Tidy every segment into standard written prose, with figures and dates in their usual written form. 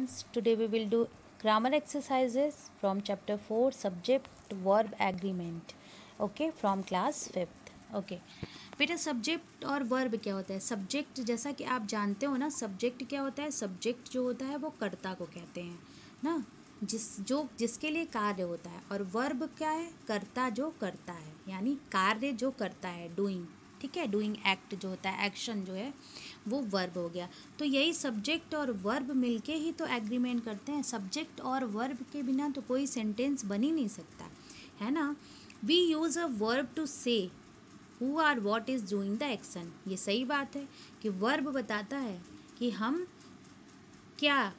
students, today we will do grammar exercises from chapter 4 subject verb agreement. Okay, from class 5th. Okay, बेटा subject और verb क्या होता है? Subject जैसा कि आप जानते हो ना, सब्जेक्ट क्या होता है? सब्जेक्ट जो होता है वो कर्ता को कहते हैं ना, जिसके लिए कार्य होता है। और वर्ब क्या है? कर्ता जो करता है, यानी कार्य जो करता है, डूइंग। ठीक है, डूइंग एक्ट जो होता है, एक्शन जो है वो वर्ब हो गया। तो यही सब्जेक्ट और वर्ब मिलके ही तो एग्रीमेंट करते हैं। सब्जेक्ट और वर्ब के बिना तो कोई सेंटेंस बन ही नहीं सकता, है ना। We use a verb to say who are what is doing the action. ये सही बात है कि वर्ब बताता है कि हम क्या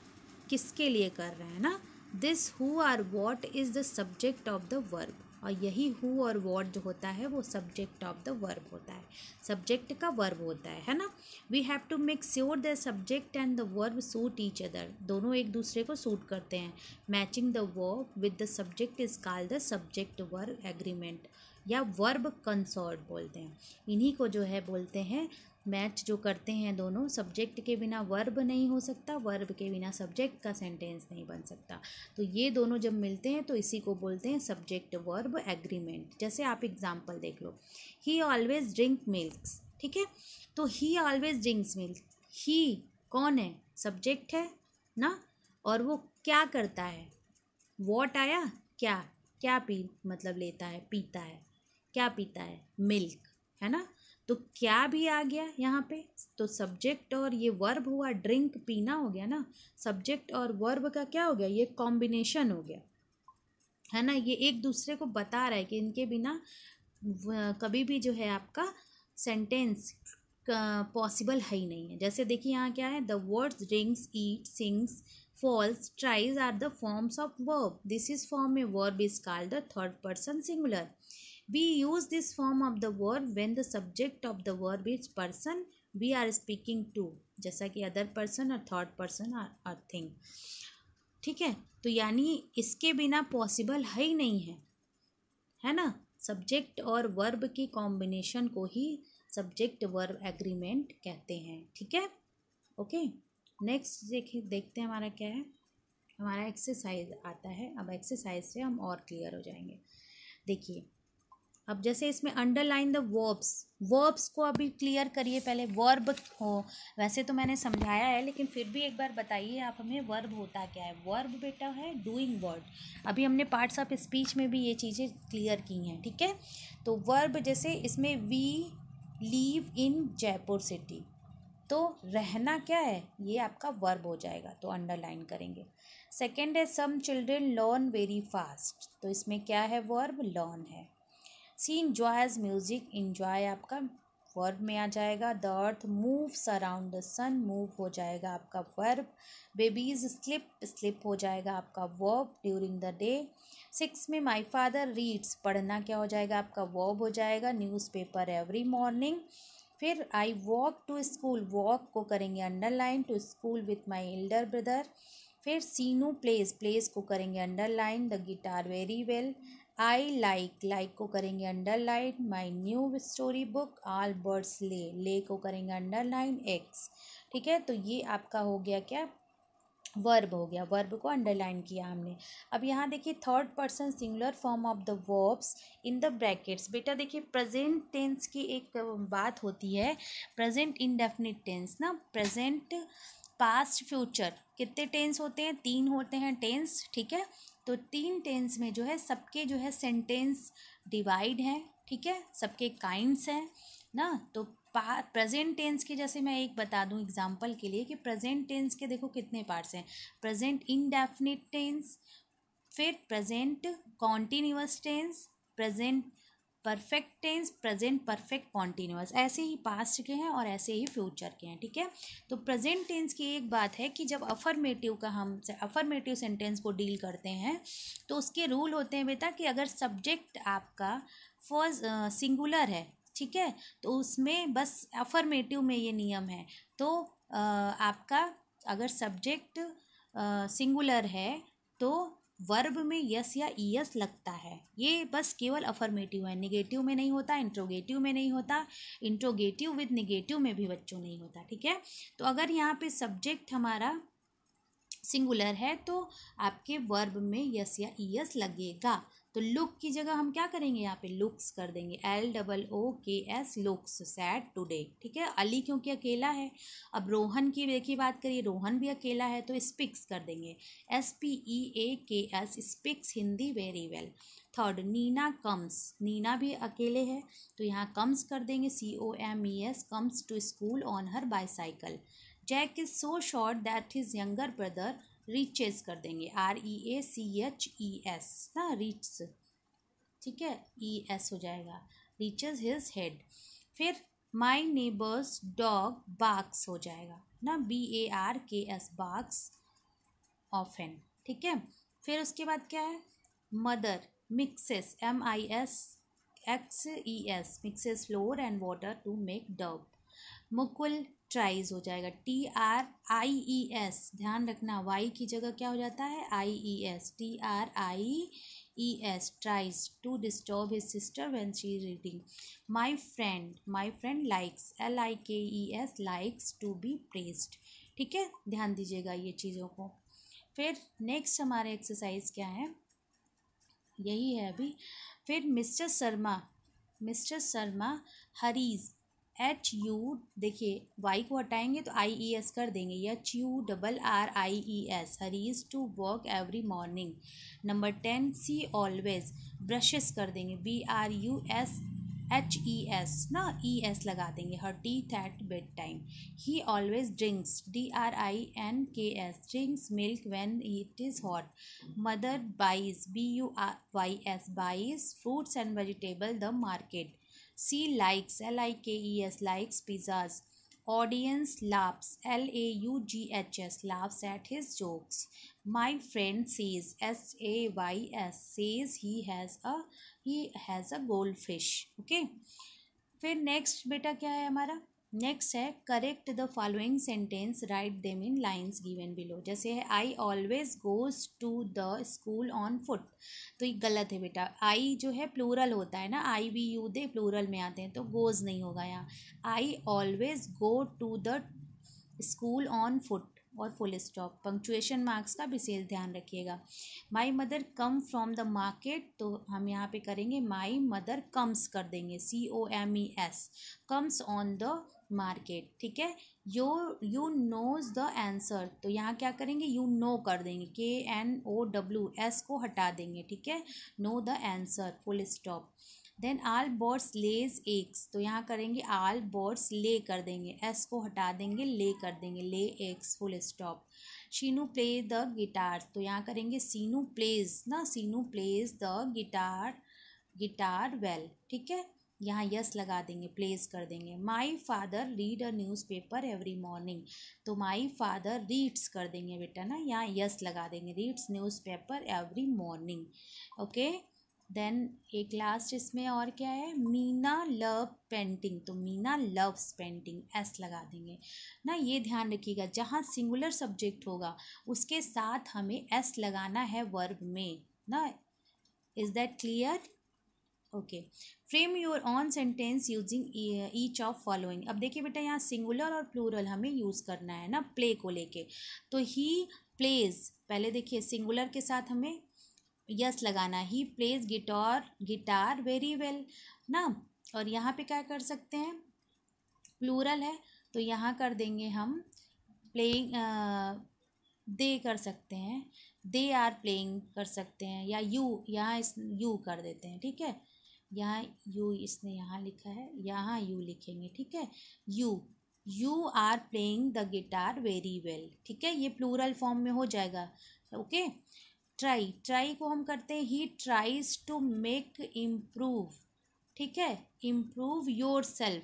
किसके लिए कर रहे हैं ना। This who are what is the subject of the verb, और यही हु और वॉट जो होता है वो सब्जेक्ट ऑफ द वर्ब होता है, सब्जेक्ट का वर्ब होता है ना। We have to make sure the subject and the verb suit each other, दोनों एक दूसरे को सूट करते हैं। Matching the verb with the subject is called the subject verb agreement, या वर्ब कंसॉर्ट बोलते हैं। इन्हीं को जो है बोलते हैं मैच जो करते हैं दोनों। सब्जेक्ट के बिना वर्ब नहीं हो सकता, वर्ब के बिना सब्जेक्ट का सेंटेंस नहीं बन सकता। तो ये दोनों जब मिलते हैं तो इसी को बोलते हैं सब्जेक्ट वर्ब एग्रीमेंट। जैसे आप एग्जांपल देख लो, ही ऑलवेज ड्रिंक मिल्क्स। ठीक है, तो ही ऑलवेज ड्रिंक्स मिल्क, ही कौन है? सब्जेक्ट है ना, और वो क्या करता है? वॉट आया, क्या क्या पी मतलब लेता है, पीता है, क्या पीता है? मिल्क, है ना। तो क्या भी आ गया यहाँ पे, तो सब्जेक्ट और ये वर्ब हुआ, ड्रिंक पीना हो गया ना। सब्जेक्ट और वर्ब का क्या हो गया? ये कॉम्बिनेशन हो गया, है ना। ये एक दूसरे को बता रहा है कि इनके बिना कभी भी जो है आपका सेंटेंस पॉसिबल है ही नहीं है। जैसे देखिए यहाँ क्या है, the words drinks, eat, sings, falls, tries are the forms of verb. This is form a verb is called the third person singular. We use this form of the verb when the subject of the verb is person we are speaking to, जैसा कि other person और third person और thing. ठीक है, तो यानी इसके बिना पॉसिबल है ही नहीं है ना। सब्जेक्ट और वर्ब की कॉम्बिनेशन को ही सब्जेक्ट वर्ब एग्रीमेंट कहते हैं। ठीक है, ओके। नेक्स्ट देखते हैं हमारा क्या है। हमारा एक्सरसाइज आता है। अब एक्सरसाइज से हम और क्लियर हो जाएंगे। देखिए, अब जैसे इसमें अंडरलाइन द वर्ब्स को अभी क्लियर करिए पहले। वर्ब हो, वैसे तो मैंने समझाया है, लेकिन फिर भी एक बार बताइए आप हमें, वर्ब होता क्या है? वर्ब बेटा है डूइंग वर्ड। अभी हमने पार्ट्स ऑफ स्पीच में भी ये चीज़ें क्लियर की हैं। ठीक है, तो वर्ब जैसे इसमें we live in Jaipur city, तो रहना क्या है? ये आपका वर्ब हो जाएगा, तो अंडरलाइन करेंगे। सेकेंड है some children learn very fast, तो इसमें क्या है? वर्ब लर्न है। सी इंजॉयज म्यूजिक, इंजॉय आपका वर्ब में आ जाएगा। The earth moves around the sun, move हो जाएगा आपका वर्ब। बेबीज स्लिप, स्लिप हो जाएगा आपका वर्ब ड्यूरिंग द डे। 6 में माई फादर रीड्स, पढ़ना क्या हो जाएगा आपका? वर्ब हो जाएगा। Newspaper every morning. फिर I walk to school, walk को करेंगे underline, to school with my elder brother. फिर सीनू प्लेस, प्लेस को करेंगे underline, the guitar very well. I like को करेंगे underline, my new story book. All birds lay को करेंगे अंडरलाइन, एक्स। ठीक है, तो ये आपका हो गया क्या? वर्ब हो गया, वर्ब को अंडरलाइन किया हमने। अब यहाँ देखिए third person singular form of the verbs in the brackets. बेटा देखिए प्रेजेंट टेंस की एक बात होती है, प्रेजेंट इंडेफिनिट टेंस ना, प्रेजेंट, पास्ट, फ्यूचर। कितने टेंस होते हैं? 3 होते हैं टेंस। ठीक है, तो 3 टेंस में जो है सबके जो है सेंटेंस डिवाइड हैं। ठीक है, सबके काइंड्स हैं ना। तो प्रेजेंट टेंस के जैसे मैं एक बता दूं एग्जांपल के लिए कि प्रेजेंट टेंस के देखो कितने पार्ट्स हैं। प्रेजेंट इंडेफिनिट टेंस, फिर present continuous tense, present perfect tense, present perfect continuous. ऐसे ही पास्ट के हैं और ऐसे ही फ्यूचर के हैं। ठीक है, तो प्रेजेंट टेंस की एक बात है कि जब अफर्मेटिव का हम अफर्मेटिव सेंटेंस को डील करते हैं तो उसके रूल होते हैं बेटा कि अगर सब्जेक्ट आपका फर्स्ट सिंगुलर है, ठीक है, तो उसमें बस अफर्मेटिव में ये नियम है। तो आपका अगर सब्जेक्ट सिंगुलर है तो वर्ब में यस या ईएस लगता है। ये बस केवल अफर्मेटिव है, निगेटिव में नहीं होता, इंट्रोगेटिव में नहीं होता, इंट्रोगेटिव विद निगेटिव में भी बच्चों नहीं होता। ठीक है, तो अगर यहाँ पे सब्जेक्ट हमारा सिंगुलर है तो आपके वर्ब में यस या ईएस लगेगा। तो लुक की जगह हम क्या करेंगे, यहाँ पे लुक्स कर देंगे, LOOKS, लुक्स, सैड टुडे। ठीक है, अली क्योंकि अकेला है। अब रोहन की देखिए बात करिए, रोहन भी अकेला है तो स्पीक्स कर देंगे, SPEAKS, speaks Hindi very well. Third, Neena comes, Neena भी अकेले है तो यहाँ कम्स कर देंगे, COMES, comes to school on her bicycle. Jack is so short that his younger brother reaches कर देंगे, REACHES ना, रीच, ठीक है, ES हो जाएगा, रीचेस हिज हेड। फिर माई नेबर्स डॉग बार्क्स हो जाएगा ना, BARKS, बार्क्स ऑफन। ठीक है, फिर उसके बाद क्या है, mother mixes, MISXES, mixes flour and water to make dough. Mukul tries हो जाएगा, TRIES, ध्यान रखना वाई की जगह क्या हो जाता है, IES, TRIES, tries to disturb his sister when she is reading. My friend likes, LIKES, likes to be praised. ठीक है, ध्यान दीजिएगा ये चीज़ों को। फिर नेक्स्ट हमारे एक्सरसाइज क्या है, यही है अभी। फिर मिस्टर शर्मा हरीज, HU, देखिए वाई को हटाएंगे तो IES कर देंगे, HURRIES, hurries to work every morning. Number 10, she always, brushes कर देंगे, BRUSHES ना, ES लगा देंगे, her teeth at bed time. He always drinks, DRINKS, drinks milk when it is hot. Mother buys, BUYS, buys fruits and vegetable the market. She likes, LIKES, likes pizzas. Audience laughs, LAUGHS, laughs at his jokes. My friend says, SAYS, says he has a goldfish. Okay. फिर next बेटा क्या है हमारा, next है correct the following sentence, write them in lines given below. जैसे है I always goes to the school on foot, तो ये गलत है बेटा, आई जो है प्लूरल होता है ना, IVU दे प्लूरल में आते हैं तो गोज नहीं होगा यहाँ, I always go to the school on foot और फुल स्टॉप। पंक्चुएशन मार्क्स का विशेष ध्यान रखिएगा। My mother come from the market, तो हम यहाँ पे करेंगे माई मदर कम्स कर देंगे, COMES, comes on the market. ठीक है, यू नोज द आंसर, तो यहाँ क्या करेंगे, यू नो कर देंगे, KNOW, को हटा देंगे। ठीक है, know the answer, full stop. Then all birds lays eggs, तो यहाँ करेंगे आल बर्ड्स ले कर देंगे, S को हटा देंगे, ले कर देंगे, lay eggs, full stop. Sheenu play the guitar, तो यहाँ करेंगे सीनू प्लेज ना, सीनू प्लेज द गिटार वेल। ठीक है, यहाँ यस लगा देंगे, प्लेस कर देंगे। My father read a news paper every morning, तो माई फादर रीड्स कर देंगे बेटा ना, यहाँ यस लगा देंगे, reads newspaper every morning. Okay, then एक लास्ट इसमें और क्या है, मीना लव पेंटिंग, तो मीना लव्स पेंटिंग, S लगा देंगे ना। ये ध्यान रखिएगा, जहाँ सिंगुलर सब्जेक्ट होगा उसके साथ हमें S लगाना है वर्ब में ना। Is that clear? Okay, frame your on sentence using each of following. अब देखिए बेटा, यहाँ सिंगुलर और प्लूरल हमें यूज़ करना है ना प्ले को लेके, तो ही प्लेज, पहले देखिए सिंगुलर के साथ हमें यस लगाना, he plays guitar very well ना। और यहाँ पे क्या कर सकते हैं, प्लूरल है तो यहाँ कर देंगे हम प्लेइंग, दे कर सकते हैं, दे आर प्लेइंग कर सकते हैं, या यू, यहाँ इस यू कर देते हैं। ठीक है, यहाँ यू इसने यहाँ लिखा है, यहाँ यू लिखेंगे। ठीक है, you are playing the guitar very well. ठीक है, ये प्लूरल फॉर्म में हो जाएगा। ओके, ट्राई को हम करते हैं, he tries to make improve. ठीक है, इम्प्रूव योर सेल्फ,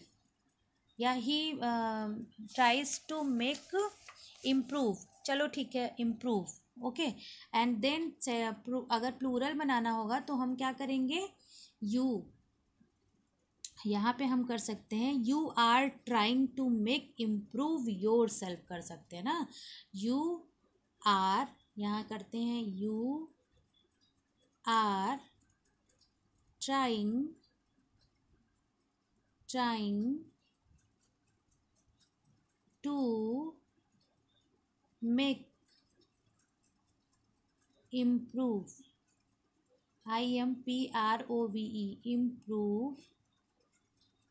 या he tries to make improve, चलो ठीक है, इम्प्रूव। ओके, एंड देन अगर प्लूरल बनाना होगा तो हम क्या करेंगे, यू, यहाँ पे हम कर सकते हैं you are trying to make improve yourself कर सकते हैं ना। यू आर, यहाँ करते हैं you are trying to make improve, IMPROVE, improve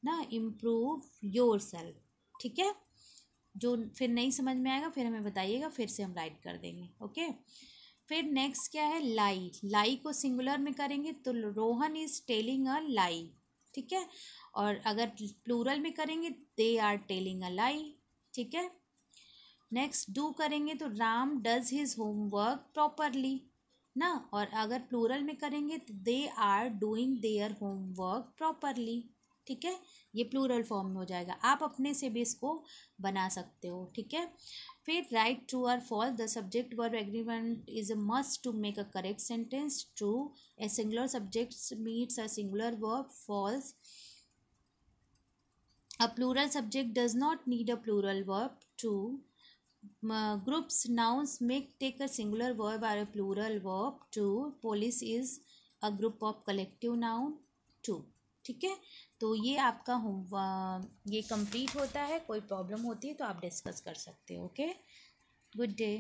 ना, इम्प्रूव योर सेल्फ, ठीक है। जो फिर नहीं समझ में आएगा फिर हमें बताइएगा, फिर से हम राइट कर देंगे, ओके। फिर नेक्स्ट क्या है, लाई। लाई को सिंगुलर में करेंगे तो रोहन इज टेलिंग अ लाई, ठीक है। और अगर प्लूरल में करेंगे दे आर टेलिंग अ लाई, ठीक है। नेक्स्ट डू करेंगे तो Ram does his homework properly ना, और अगर प्लूरल में करेंगे तो they are doing their homework properly, ठीक है। ये प्लूरल फॉर्म में हो जाएगा, आप अपने से भी इसको बना सकते हो, ठीक है। फिर राइट ट्रू और false, the subject verb agreement is a must to make a correct sentence. True, a singular subject meets a singular verb. False, a plural subject does not need a plural verb. True, groups nouns may take a singular verb or a plural verb. True, police is a group of collective noun. True, ठीक है। तो ये आपका home ये complete होता है। कोई problem होती है तो आप डिस्कस कर सकते हो, ओके। Good day.